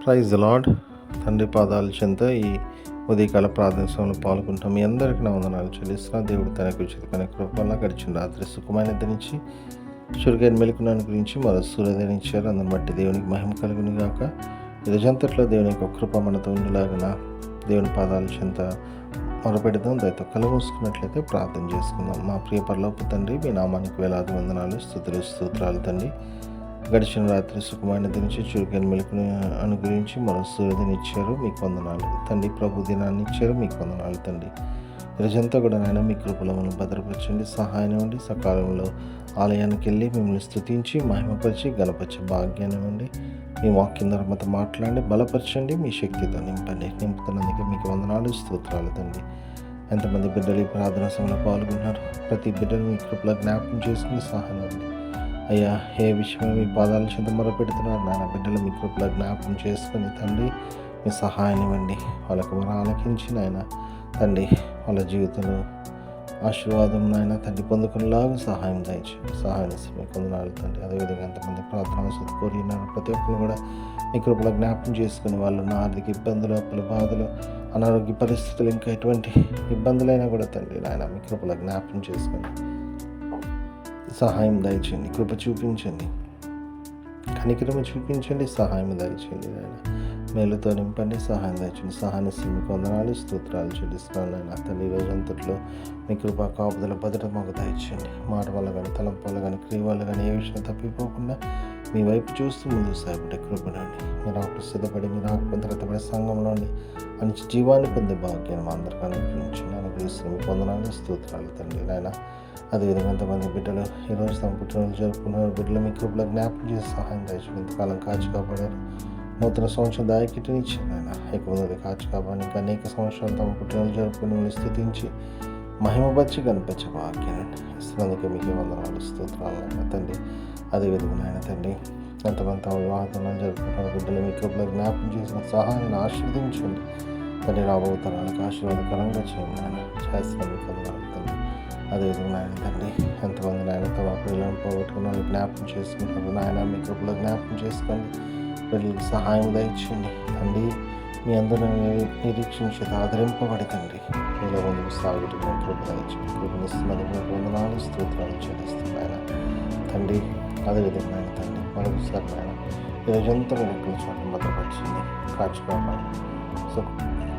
Praise the lord. తండ్రి పాదాల చెంత ఈ ఉదయకాల ప్రార్థన సమయంలో పాల్గొంటాం. మీ అందరికీ నా వందనాలు చెల్లిస్తున్నా. దేవుడు తనకు ఉచితమైన కృప వల్ల గడిచిన రాత్రి సుఖమైనది నుంచి చురుకైన మెలుకున్నాను గురించి మరో సూర్యోదయించారు. అందుని బట్టి దేవునికి మహిమ కలుగును గాక. ఈ రోజంతట్లో దేవుని యొక్క కృప మనతో ఉండేలాగిన దేవుని పాదాల చెంత మొరపెడదాం. దయతో కళ్ళు మూసుకున్నట్లయితే ప్రార్థన చేసుకుందాం. మా ప్రియ పరలోక తండ్రి, మీ నామానికి వేలాది వందనాలు, స్తుతులు, స్తోత్రాలు తండ్రి. గడిచిన రాత్రి సుఖమైనది నుంచి చురుకైన మెలుకుని అనుగ్రహించి మరో సూర్యుని ఇచ్చారు, మీకు వందనాలు తండ్రి. ప్రభు దినాన్ని ఇచ్చారు, మీకు వందనాలు తండ్రి. ఈరోజంతా కూడా నాయన మీ కృపలో మనం భద్రపరచండి, సహాయం ఇవ్వండి. సకాలంలో ఆలయానికి వెళ్ళి మిమ్మల్ని స్తుతించి మహిమపరిచి గణపరిచే భాగ్యాన్ని ఇవ్వండి. మీ వాక్యం ద్వారా మాతో మాట్లాడి బలపరచండి, మీ శక్తితో నింపండి. నింపుతున్నందుకే మీకు వందనాలు, స్తోత్రాలు తండ్రి. ఎంతమంది బిడ్డలు ఈ ప్రార్థన సమయంలో పాల్గొన్నారు, ప్రతి బిడ్డను మీ కృపలో జ్ఞాపకం చేసుకుని సహాయం ఇవ్వండి. అయ్యా, ఏ విషయమై మీ పాదాల చెంత మొరపెడుతున్నారు నాయన, బిడ్డలు మీ కృపలో జ్ఞాపకం చేసుకుని తండ్రి మీ సహాయం ఇవ్వండి. వాళ్ళకు మొర ఆలకించి నాయన తండ్రి, వాళ్ళ జీవితంలో ఆశీర్వాదం నాయన తండ్రి పొందుకునేలాగా సహాయం దయచేయండి. సహాయం ఇస్తే మీకు వందనాలు తండ్రి. అదేవిధంగా ఎంతమంది ప్రార్థన అవసరం కోరి ఉన్నారు, ప్రతి ఒక్కరు కూడా మీ కృపలో జ్ఞాపకం చేసుకుని వాళ్ళు ఉన్న ఆర్థిక ఇబ్బందులు, అప్పుల బాధలు, అనారోగ్య పరిస్థితులు, ఇంకా ఎటువంటి ఇబ్బందులైనా కూడా తండ్రి నాయన మీ కృపలో జ్ఞాపకం చేసుకుని సహాయం దయచేయండి. కృప చూపించండి, కనికరము చూపించండి, సహాయం దయచేయండి నాయన. మేలుతో నింపండి, సహాయం దయచేయండి. సహాయం ఇస్తే మీకు వందనాలు, స్తోత్రాలు చెల్లిస్తున్నాను నాయన తండ్రి. ఈ రోజంతట్లో మీ కృప కాపుదల భద్రత మాకు దయచేయండి. మాట వల్ల కానీ, తలంపు వల్ల కానీ, క్రియ వల్ల కానీ ఏ విషయం తప్పిపోకుండా మీ వైపు చూస్తూ ముందుకు సాగిపడే కృపనండి. మీరు ఆకు సిద్ధపడి, మీరు ఆకు భద్రతపడే సంఘంలోని మంచి జీవాన్ని పొందే భాగ్యాన్ని మా అందరికీ అనుగ్రహిస్తున్న మీకు వందనాలు, స్తోత్రాలు తండ్రి నాయన. అదేవిధంగా ఎంతమంది బిడ్డలు ఈరోజు తమ పుట్టినరోజు జరుపుకున్నారు, బిడ్డలు మీ కృపలో జ్ఞాపకం చేసి సహాయం దయచేయండి. ఇంతకాలం కాచి కాపాడారు, నూతన సంవత్సరం దాయకిటిని ఇచ్చారు ఆయన. ఎక్కువ కాచి కాపాడి ఇంకా అనేక సంవత్సరాలు తమ పుట్టినరోజు జరుపుకుని స్థుతించి మహిమపరిచి కనిపించే భాగ్యాన్ని ఇస్తున్నందుకే మీకు వందనాలు, స్తోత్రాలు ఆయన తండ్రి. అదేవిధంగా ఆయన తండ్రి, ఎంతమంది తమ వివాహాలను జరుపుకుంటున్న బిడ్డలు మీ కృపలో జ్ఞాపకం చేసిన సహాయాన్ని ఆశీర్వదించండి తండ్రి. రాబోయే తరానికి ఆశీర్వాదకరంగా చేయండి ఆయన. చేస్తున్న మీకు వందనాలు తండ్రి. అదేవిధంగా ఆయన తండ్రి, ఎంతమంది నాయన తమ పిల్లలను పోగొట్టుకున్న వాళ్ళు జ్ఞాపకం చేసుకుంటారు నాయన, మీ కృపలో జ్ఞాపకం చేసుకోండి. పిల్లలకు సహాయం దయచేయండి తండ్రి. మీ అందరూ నిరీక్షించేది ఆదరింపబడి తండ్రి మీలో ముందుకు సాగుతూ మీ కృప దయచేయండి. కృపనిస్తున్నది మీకు వందనాలు, స్తోత్రాలు చెల్లిస్తున్నాయన తండ్రి. అదేవిధంగా ఆయన తండ్రి, మరొకసారి నాయన ఈరోజంతా మీరు ఎక్కడ చోట భద్రపరిచింది, కాచుకోవాలి. సో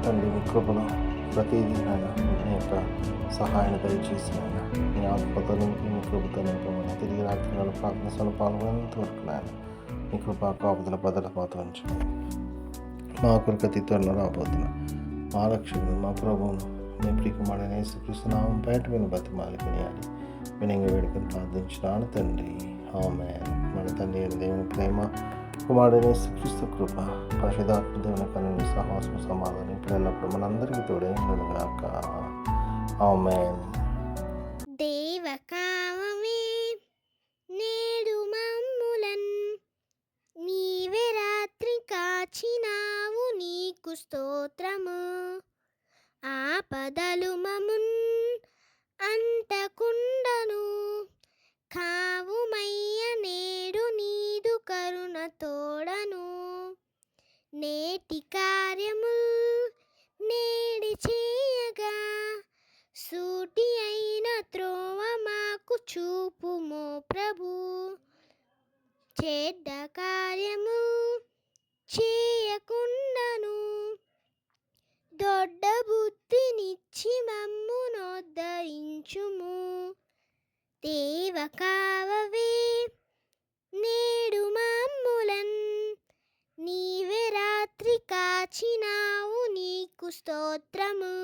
తండ్రి, మీ కృపలో ప్రతిదీ నాయన మీ యొక్క సహాయాన్ని దయచేసి నాయన మీ ఆత్మతో నింపి, మీ కృపతో నింపమని తిరిగి రాత్రి ప్రార్థనలో పాల్గొనేంత వరకు నాయన మీ కృప కాపుదల భద్రత మాతో ఉంచండి. మా కొరకు అతి త్వరలో రాబోతున్నా మా రక్షకుడు, మా ప్రభువును, మీ ప్రియకుమారుడైన యేసుక్రీస్తు నామం పేట విని బతిమాలి కొనియాలి వినంగా వేడుకొని ప్రార్థించినాను తండ్రి. ఆమేన్. మన తండ్రి అయిన దేవుని ప్రేమ, కుమారుడైన యేసుక్రీస్తు కృప, పరిశుద్ధాత్మ దేవుని కనుని సహవాసం, సమాధానం ఇప్పుడు ఎల్లప్పుడు మనందరికీ తోడై ఉండునుగాక. ఆమేన్. దేవకామమే నేడు మమ్ములన్ నీవే రాత్రి కాచినావు, నీకు స్తోత్రము. ఆపదలు మమున్ అంటకుండను కావుమయ్య, నేడు నీదు కరుణ తోడను. నేటి కార్యముల్ నేడి చేయగా సూటి అయిన త్రోవ మాకు చూపుమో ప్రభు. చెడ్డ కార్యము చేయకుండాను దొడ్డ బుద్ధినిచ్చి మమ్మునోద్ధరించుము. దేవకావవే నేడు మమ్ములన్ నీవే రాత్రి కాచినావు, నీకు స్తోత్రము.